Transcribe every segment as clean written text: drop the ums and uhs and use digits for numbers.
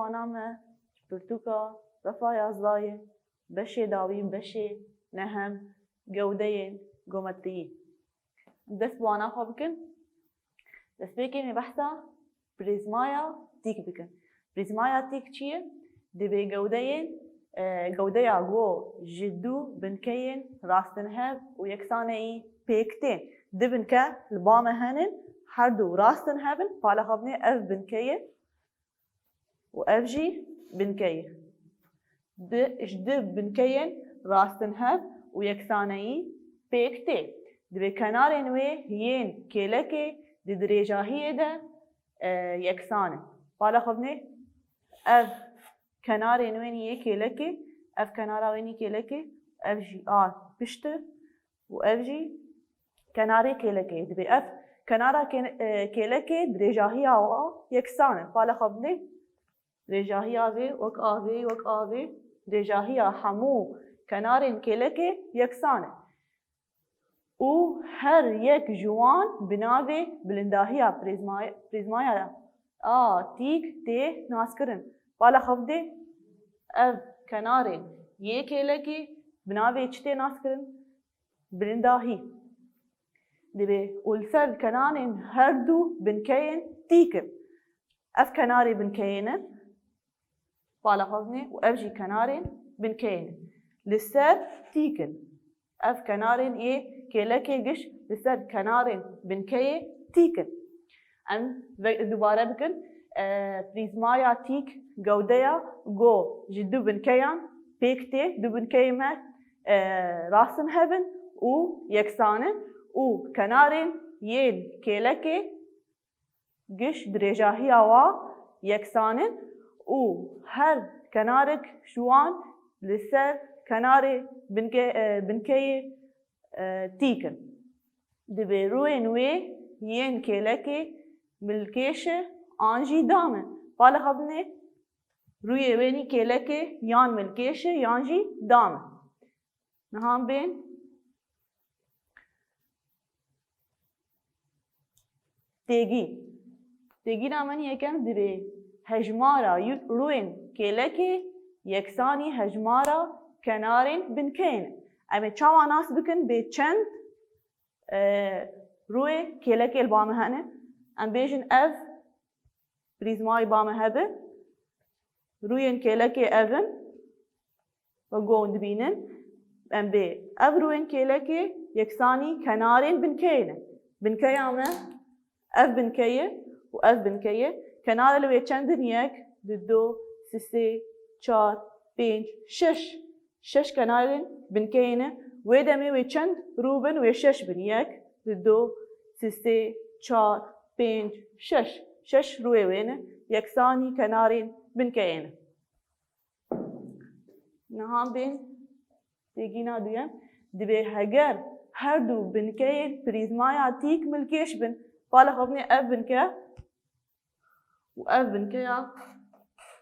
وانامه برتوكا رفايا زلاية بشي داوين بشي نهم جودين قومتي دس وانا خبكن دس بيكي مبحثا بريزمايا تيك بكن بريزمايا تيك چیه دبي جودين جوديا جو جدو بنكين راستنهب ويكساني بيكتين دبنكا البامه هنن هردو راستنهبن بالا خبني اف بنكيه واف جي بنكيه دب بنكين راستنهب ويكساني بيكتين دبي كنارين وي هين كيلكي درجه هي ده يكسانه بالا خبني اف كنارين وين يكيلكي اف كنارا وين يكيلكي اف جي بشت واف جي كناري كيلكي دبي اف كنارا كيلكي درجاهيا يكسانه بالا خبني درجاهيا في وك آفي وك آفي درجاهيا حمو كنارين كيلكي يكسانه و هر يك جوان بناوي بلنداهيا بريزمايا تيك تي ناسكرن بالا خبدي اف كنارين يكيلكي بناوي چتي ناسكرن بلنداهي دبي والسر كنارين هردو بنكين تيكن اف كناري بنكينن بالا خبني واف جي كنارين بنكينن لسر تيكن اف كنارين كيلكي قش لسر كنارين بنكي تيكن ام دوباره بكن بريزمايا تيك جوديا جو جدو بنكيان بيكتي دو بنكيمه راسن هبن و يكسانن و كنارين ين كيلكي قش درجاهيا وا يكسانن و هر كنارك شوان لسر كناري بنكي تيكن دبي روين وي ين كيلكي ملكيشه انجي دامن بالا خبني روي ويني كيلكي يان ملكيشه يانجي دامن نهام بين تيجي نامن يكن دبي هجمارا روين كيلكي يكساني هجمارا كنارين بنكين اما چاوا ناس بكن بي چند روي كيلكي البامه هنه ام بيجن اف بريزماي بامه هبه روين كيلكي افن وقون دبينن ام بي اف روين كيلكي يكساني كنارين بنكين بنكيامه اف بنكيه واف بنكيه كنار لو يچندن يك دو سي 4 5 6 كنارين بنكينه ويدمي ويچند روبن ويشش بن يك دو سي 4 5 6 روي وينه يكساني كنارين بنكينه نهام بين تيجينا دويم دبي هجر هردو بنكين بريزمايا تيك ملكيش بن بالا خبني اف بنكا واف بنكا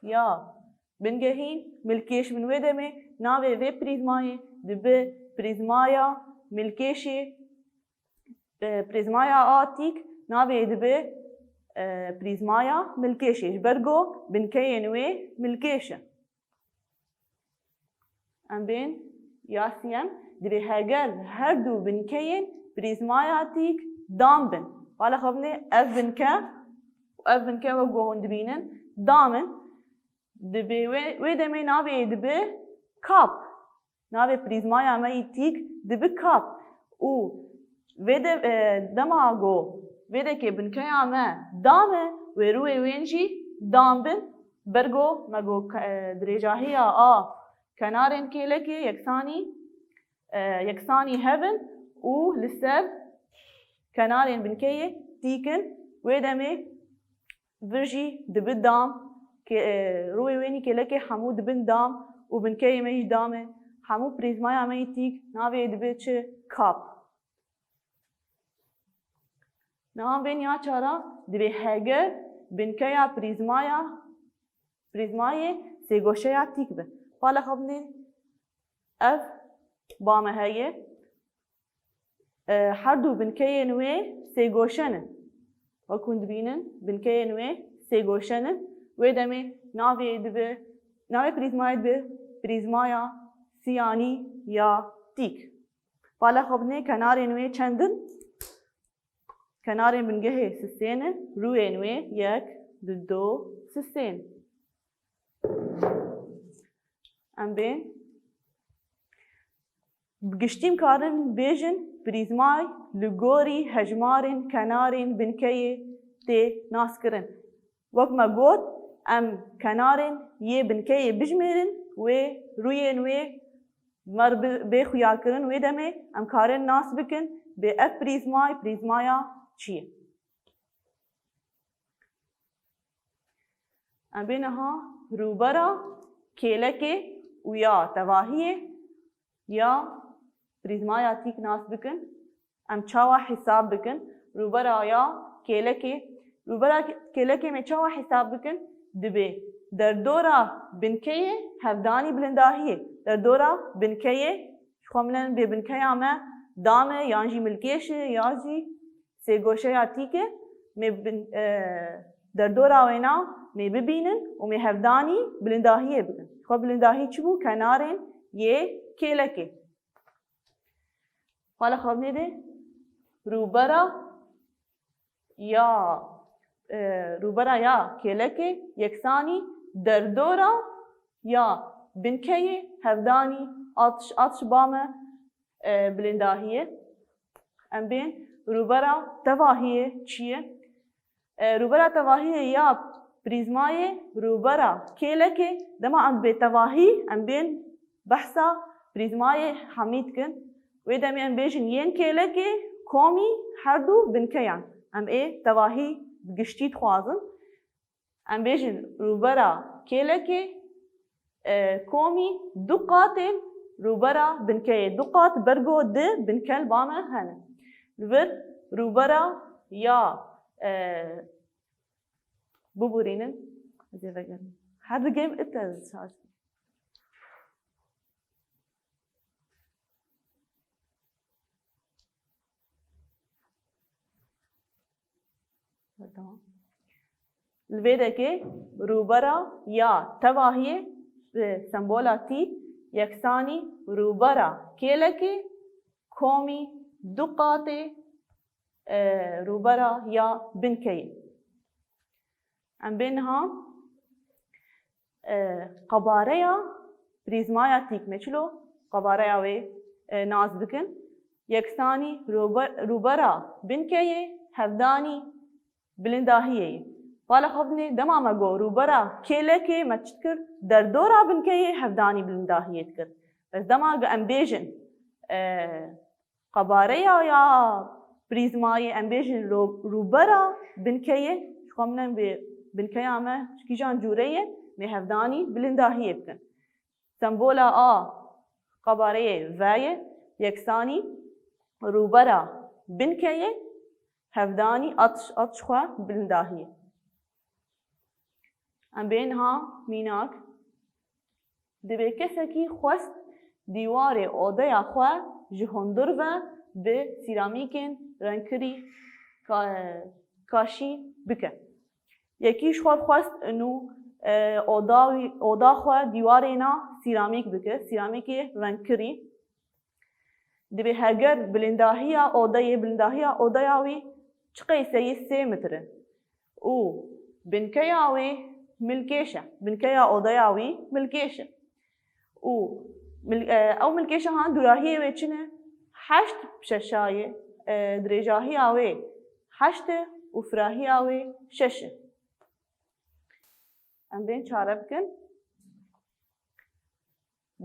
يا بنجهين ملكيش من ويدمي ناوي في بريزمايا دبي بريزمايا ملكيشي بريزمايا تيك ناوي دبي بريزمايا ملكيشي برجو بنكين وي ملكيشه ام بين ياسيم دبي هاجر هردو بنكين بريزمايا تيك دامبن بالا خبني اف بنكا واف بنكا وجوهن دبينن دامن دبي ويدمي ناوي دبي كاب ناوي بريزمايا ماي تيك دبي كاب و ويد دماغو ويد كي بنكيا ما دامه ويروي وينجي دامبن برجو ماغو درجاهيا كنارين كيلكي يكساني هبن و لسر كنارين بنكيه تيكن ويدمي فرجي دبن دام روي ويني كيلكي حمو دبن دام وبنكيه ميش دامه حمو بريزمايا مي تيك ناوي دبيتش كاب نام بين يا چارا دبي هاجر بنكيا بريزمايا سيگوشيا تيك به بالا خبني اف بامه هي حردو بنكيه نوي سيگوشنن وكون دبينن بنكيه نوي سيگوشنن ويدمي navê prîzmayê dibe prîzmaya siyanî ya tîk. Pala xwe binê kenarên wê çend in? Kenarên bingehê sisên in, rûyên wê 1, 2, sisên. Em bên giştî karin bêjin prîzmayê li gorî hejmarên kenarên binkeyê tê naskirin. Wek me got, em kenarên yê binkeyê bijimêrin wê rûyên wê mer bê xuyakirin wê demê em karin nas bikin bê ev prîzmaya çi ye. Em bên niha rûbera kêlekê û ya tevahiyê ya prîzmaya tîk nas bikin. Em çawa hesab bikin rûbera ya kêlekê. Rûbera kêlekê me çawa hesab bikin? Dibe derdora binkeyê hevdanî bilindahiyê. Derdora binkeyê ji xwe minin bê binkeya me dame yan jî milkêşe ya jî sêgoşeya tîk e. Derdora wê nav mê bibînin û mê hevdanî bilindahiyê bikin. Xwe bilindahî çi bû? Kenarên yê kêlekê. Hala xwe binê de rûbera ya kêlekê yeksanî derdora ya binkeyê hevdanî at ji bame bilindahiyê. Em bên rûbera tevahiyê çi ye? Rûbera tevahiyê ya prîzmayê rûbera kêlekê dema em bê tevahî em bên behsa prîzmayê hemî dikin. Wê demê em bêjin yên kêlekê komî her du binkeyan. Em ê tevahî giştî dixwazin. Em bêjin rûbera kêlekê komî du qatên rûbera binkeyê. Du qat bergo di binkel bame hene. Li vir rûbera ya bibûrînin her digêm it ez li vê dekê rûbera ya tevahiyê sembola tî yeksanî rûbera kêlekê komî du qatê rûbera ya binkeyê. Em bên niha qebareya prîzmaya tîk me çilo qebareya wê nas bikin. Yeksanî rûbera binkeyê hevdanî bilindahiyê ye. Vala xwe binê dema me got rûbera kêlekê me çi dikir? Derdora binkeyê hevdanî bilindahiyê dikir. Ez dema em bêjin qebareya ya prîzmayê em bêjin rûbera binkeyê ji xwe minin bê binkeya me ji kîjan cûre ye mê hevdanî bilindahiyê bikin. Sembola a qebareyê V ye yeksanî rûbera binkeyê hevdanî at ji xwe bilindahiyê. Em bên niha mînak dibe kesekî xwest dîwarê odeya xwe ji hundir ve bi sîramîkên rengkirî kaşî bike. Yekî ji xwe xwest nû oda xwe dîwarê na sîramîk bike, sîramîkê rengkirî. Dibe heger bilindahiya odaya wî çi qeyseyê 3 metr e û binkeya wê milkêş e. Binkeya odaya wî milkêş e. û ew milkêşa durahiyê wê çi ne? 8 şeşayê, dirêjahiya wê 8 e û firahiya wê 6 e. Em bên çare bikin.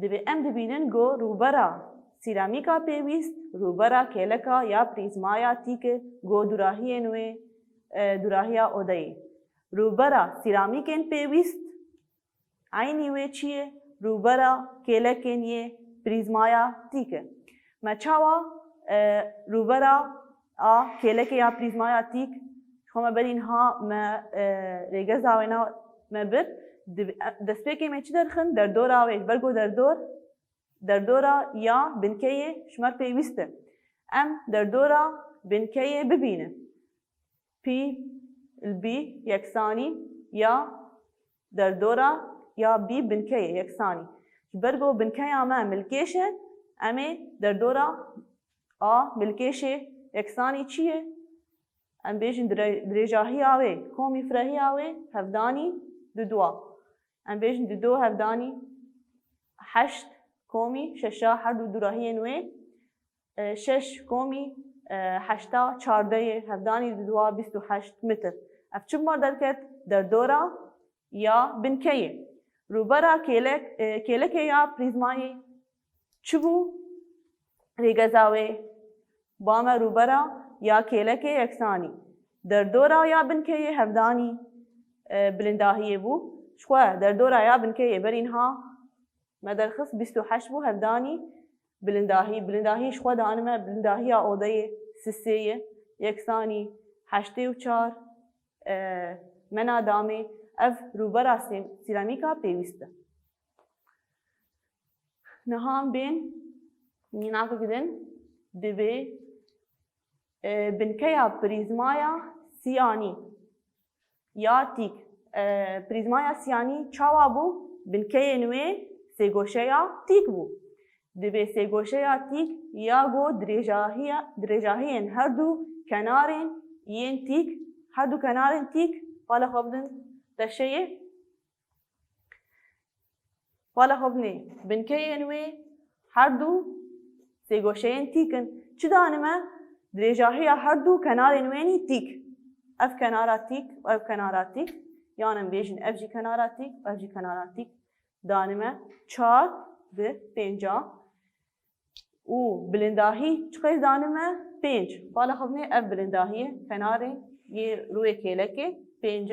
Dibe em dibînin got rûbera sîramîka pêwîst, rûbera kêleka ya prîzmaya tîk e got durahiyên wê durahiya odayê. Rûbera sîramîkên pêwîst aynî wê çi ye? Rûbera kêlekên yê prîzmaya tîk e. Me çawa rûbera a kêlekê ya prîzmaya tîk xwe me berî niha me rêgeza wê na me bir destpêkê me çi derxin? Derdora wê ber got derdora ya binkeyê şmer pêwîst e. Em derdora binkeyê bibînin. P il B yeksanî ya دردورا یا بی بنکه یکسانی برگو بنکه ما ملکیشه امی دردورا ملکیشه یکسانی چیه؟ ام بیشن درجاهی آوه کومی فرهی آوه هفدانی دوا ام بیشن دو هفدانی 8 کومی ششا هر دو دراهی نوه 6 کومی 8 14 هفدانی دوا 28 متر اف چه مار درکت دردورا یا بنکه روبرا کلک یا پریزمایی چبو ریگزاوه بام روبرا یا کلک یکسانی دردورا یا بنکه هفدانی بلنداهیه بو شخوا دردورا یا بنکه برینها مدرخص 28 بو هفدانی بلنداهی شخوا دانمه بلنداهی اوده سسیه یکسانی 8 و 4 منا دامه اف روبرا سیرامیکا پیوسته نهام بین نیناکو کدن دبی بنکیا پریزمایا سیانی یا تیک پریزمایا سیانی چاوا بو بنکه نوی سیگوشیا تیک بو دبی سیگوشیا تیک یا گو درجاهین هر دو کنارین ین تیک هر دو کنارین تیک بالا خوبدن تشیه بالا خوبنی بنکه نوی هر دو سیگوشین تیکن چه دانمه درجاهی هر دو کنارین وینی تیک اف کنارا تیک و اف کنارا تیک یعنی بیشن اف جی کنارا تیک و اف جی کنارا تیک دانمه 4 به 5 و بلنداهی چقدر دانمه 5 بالا خوبنی اف بلنداهی کناری یه روی کلکه 5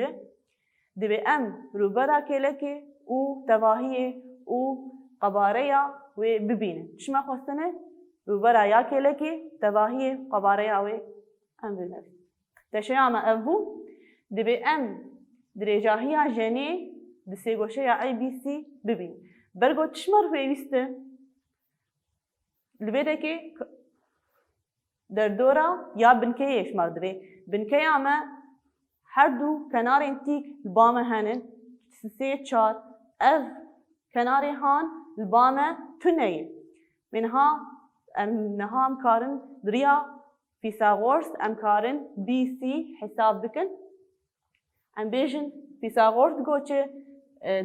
دبی ام روبرا کلکه و تواهی و قباریا و ببینه چشما خواستنه روبرا یا کلکه تواهی قباریا و ام ببینه تشیع ما افو دبی ام درجاهی جنی دسیگوشه یا ای بی سی ببین برگو چشما رو فیوسته لبیده که در دورا یا بنکه یشمار دبی بنکه اما هر دو کنارین تیک البامه هنن 3 4 اف کناری هان البامه تنیه منها نهام کارن دریا فیثاغورس ام کارن بی سی حساب بکن ام بیشن فیثاغورس گوچه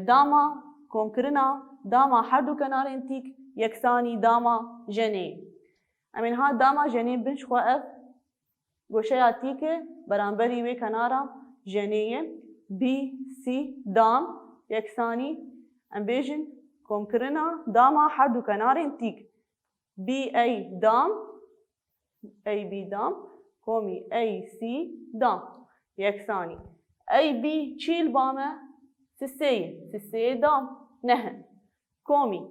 داما کنکرنا داما هر دو کنارین تیک یکسانی داما جنی امینها داما جنی بنش خو اف گوشه تیکه برانبری وی کنارا جنیه بی سی دام یکسانی ام بیشن کنکرنا داما هر دو کنارین تیک بی ای دام ای بی دام کومی ای سی دام یکسانی ای بی چیل بامه سسیه دام نه کومی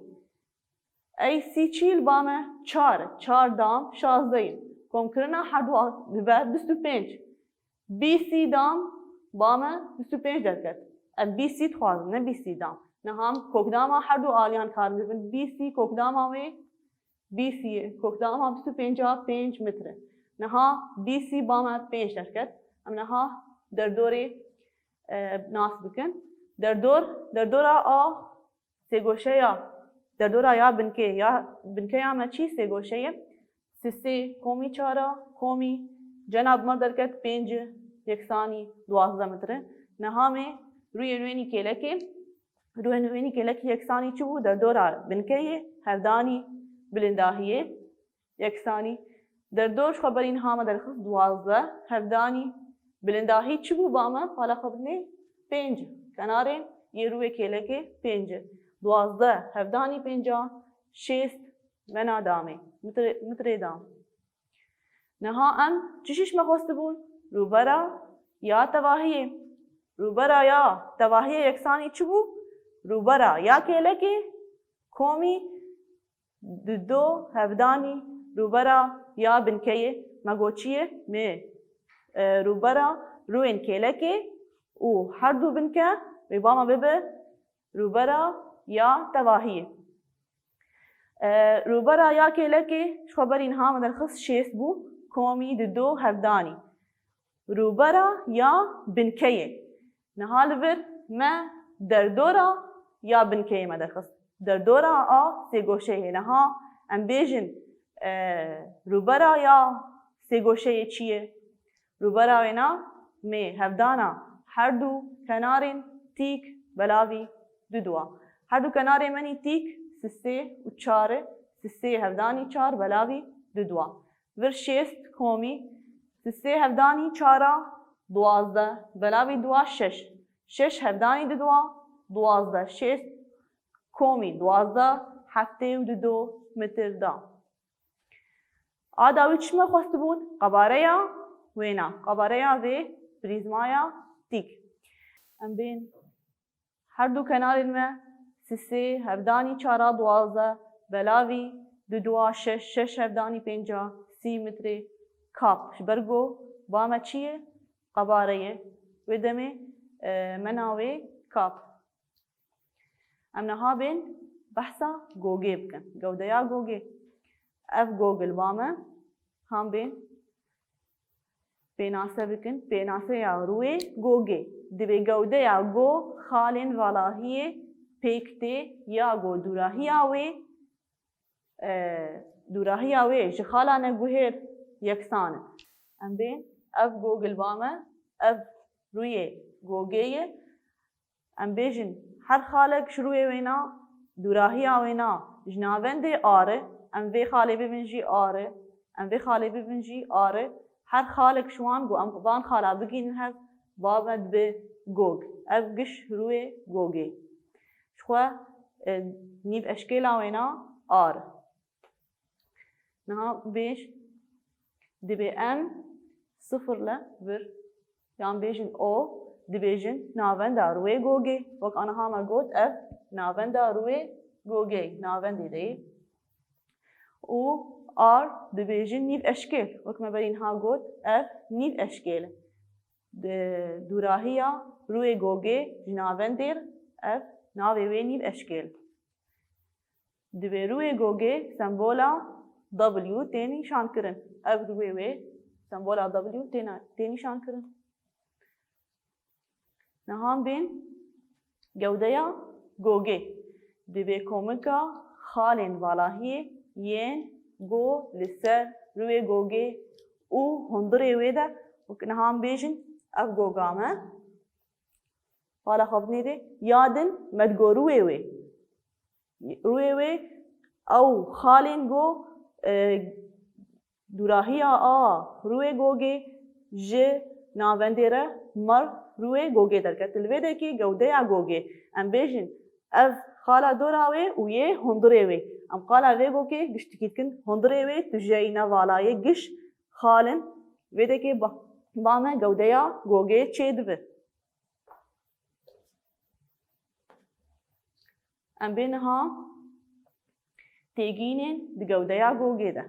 ای سی چیل بامه 4 دام 16 کم کرنا هر دو ببر 25 بی سی دام بامه 25 درکت بی سی تخوازم نه بی سی دام نه هم کوکداما هر دو آلیان کار می‌کنن بی سی کوکداما و بی سی کوکداما 25 متره نه ها بی سی بامه 5 درکت ام نه ها در دوری ناس بکن در دور آ سگوشه یا در دور یا بنکه یا ما چی سگوشه سسی کومی 4 کومی جناب ما درکت 5 یکسانی 12 متره نه ها می روی نوینی کلکی یکسانی چو در دور بنکه هردانی بلنداهیه یکسانی در دورش خبرین ها ما درخص 12 هردانی بلنداهی چو باما حالا خبرنی 5 کنارین یه روی کلکی 5 12 هفدانی 50 6 منا دامه متر دام نها ام چشش مخواست بود روبرا یا تواهیه روبرا یا تواهیه یکسانی چو بود روبرا یا کلکی کومی 2 هفدانی روبرا یا بنکه مگوچیه می روبرا روین کلکی او هر دو بنکه بیباما ببه روبرا یا تواهیه روبرا یا کلکی خبرین ها مدرخص 6 بو کومی 2 هفدانی روبرا یا بنکه نهال بر ما دردورا یا بنکه مدرخص دردورا سه گوشه نها ام بیجن روبرا یا سه گوشه چیه روبرا وینا می هفدانا هر دو کنارین تیک بلاوی دوا هر دو کنار منی تیک سه و چاره سه هفدانی چار بلاوی دوا ور شست کومی سه هفدانی چارا دوازده بلاوی دوا شش هفدانی دوا دوازده شست کومی دوازده هفته و دو متر دا آداوی چما خواست بود قباره وینا قباره و پریزمایا تیک ام بین هر دو کنار ما سه هفدانی چارا دوازده بلاوی دوا شش هفدانی پنجا 30 متر کاپ شبرگو باما چیه قباره و دمه مناوی کاپ ام نها بین بحثا گوگه بکن گوده یا گوگه اف گوگل باما هم بین پیناسه بکن پیناسه یا روی گوگه دبی گوده یا گو خالین والاهیه پیکته یا گو دوراهی آوی دوراهی آوی جخالانه گوهر یکسانه ام بین اف گوگل باما اف روی گوگه ام بیجن هر خالق شروع وینا دوراهی آوینا جنابند آره ام وی خاله ببنجی آره ام وی خاله ببنجی آره هر خالق شوان گو ام بان خاله بگین هر بابد به گوگ اف گش روی گوگه شخوا نیب اشکال آوینا آره نها بیش دبی ام صفر لبر یان بیجن او دبیجن ناوند روی گوگه وقت آنها ما گود اف ناوند روی گوگه ناوندی دی او آر دبیجن نیف اشکال وقت ما برین ها گود اف نیف اشکال دوراهیا روی گوگه جناوندیر اف ناوی وی نیف اشکال دبی روی گوگه سمبولا W تینی شان کرن اف روی وی سمبولا W تینی شان کرن نهام بین گودیا گوگه دبی کومکا خالین والاهی ین گو لسر روی گوگه او هندره ویدا و نهام بیجن اف گوگامه حالا خب نیده یادن مدگو روی وی او خالین گو دوراهی روی گوگه ج ناوندره مر روی گوگه درکت الویده که گوده یا گوگه ام بیجن اف خالا دوراوی و یه هندره وی ام قالا وی گوگه گشتکید کن هندره وی تجاینا والای گش خالن ویده که بامه گوده یا گوگه چه دوه ام بینها تیگینن دی گوده یا گوگه ده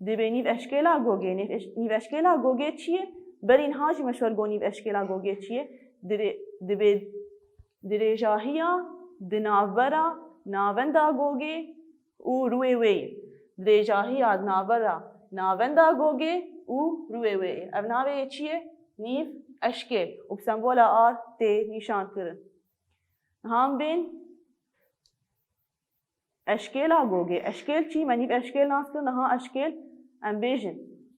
دی به نیو اشکالا گوگه نیو اشکالا گوگه چیه؟ برین هاجی مشور گو نیو اشکالا گوگه چیه؟ دی به درجاهیا دی ناورا ناوندا گوگه او روی وی درجاهیا ناورا ناوندا گوگه او روی وی او ناوی چیه؟ نیو اشکال و سمبولا آر تی نشان کرن هم بین اشکال گوگه اشکال چی؟ منیب اشکال ناس کرن ها اشکال ام بیجن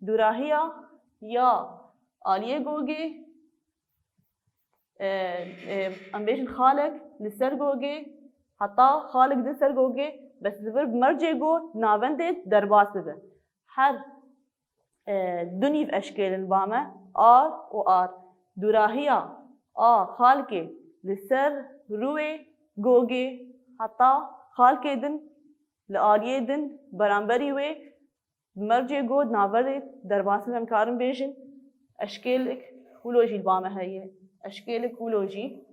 دوراهیا یا آلیه گوگه ام بیجن خالق لسر گوگه حتی خالق لسر گوگه بس زبر بمرجع گو ناونده درباس بده هر دنیو اشکال بامه آر و آر دوراهیا خالقه لسر روی گوگه حتی خالقه دن لآلیه دن برانبری وی مرجع گود ناورد درباس من کارم بیشن اشکالک ولوجی البامه هیه اشکالک ولوجی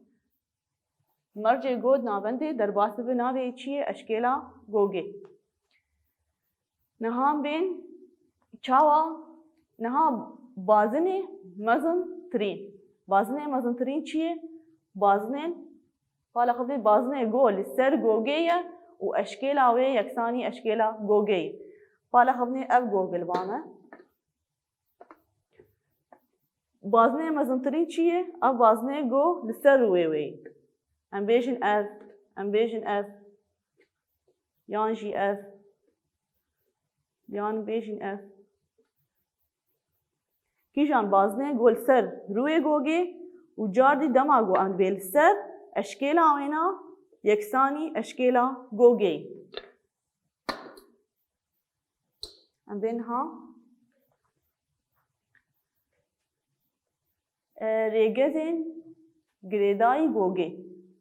مرجع گود ناونده درباس به ناوی چیه اشکالا گوگه نهام بین چاوا نها بازنه مزن ترین چیه بازنه حالا خب بازنه گول سر گوگه و اشکالا وی یکسانی اشکالا گوگه حالا خب اف گوگل بامه بازنه مزنترین چیه؟ اف بازنه گو لسر روی وی ام بیجن اف ام بیجن اف یان جی اف یان بیجن اف کیجان بازنه گو لسر روی گوگه و جاردی دما گو ام بیل سر اشکیلا وینا یکسانی اشکیلا گوگه ام بینها ريجزين جريداي جوجي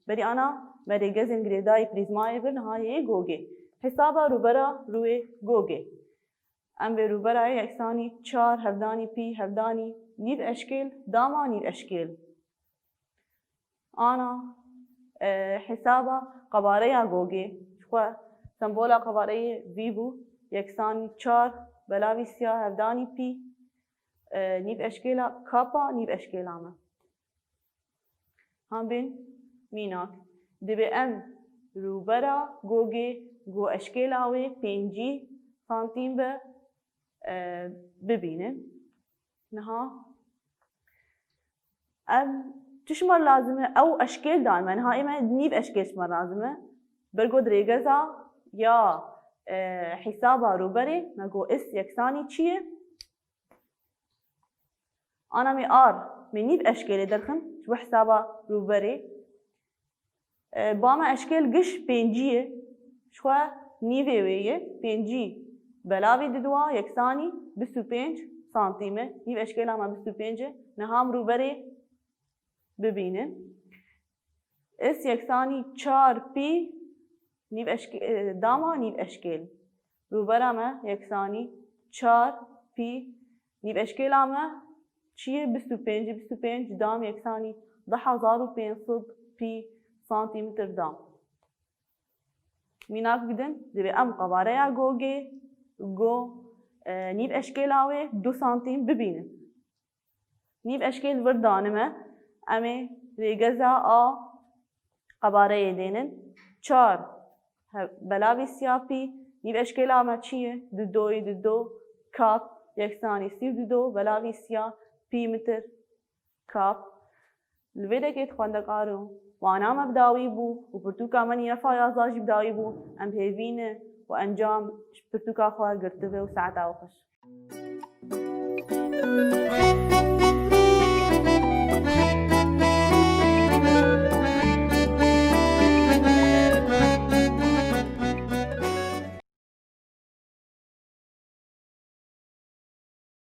بري أنا بريجزين جريداي بريزماي بر هاي جوجي حسابا روبرا روي جوجي أم بروبرا يكساني 4 هفداني بي هفداني نيف أشكال داما نيف أشكال أنا حسابا قباريا جوجي شو سمبولا قبارية فيبو يكساني 4 بلاوي سيا هفداني بي نيف أشكالا كابا نيف أشكالا ما هم بين ميناك دبي أم روبرا جوجي جو أشكالا وي بينجي سانتيم ب ببينه نها أم تشمر لازمة أو أشكال دائما هاي نيف أشكال تشمر لازمة برجو دريجزا يا حسابا روبري نجو اس يكساني تشيه أنا مي آر من نيف أشكال درخن شو حسابا روبري باما أشكال قش بينجية شو نيفي ويه بينجي بلاوي ددوا يكساني بستو بينج سانتيمة نيف أشكالها ما بستو بينجة نهام روبري ببينن اس يكساني 4 بي نيف أشكال داما نيف أشكال روبرا ما يكساني 4 بي نيف أشكالها ما چیه 25 دام یکسانی 10500 پی سانتیمتر دام میناک بدن دبی ام قواره یا گوگه گو نیف اشکال آوه 2 سانتیم ببینن نیف اشکال وردانمه امی ریگزا آ قواره دینن 4 بلاوی سیاپی نیف اشکال آمه چیه دو کاپ یکسانی 32 بلاوی سیا بي متر كاب الفيدا كيت خواندقارو وانا مبداوي بو وبرتوكا من يرفع يازاج بداوي بو ام هيفينه وانجام برتوكا خواه قرتبه وساعتا وخش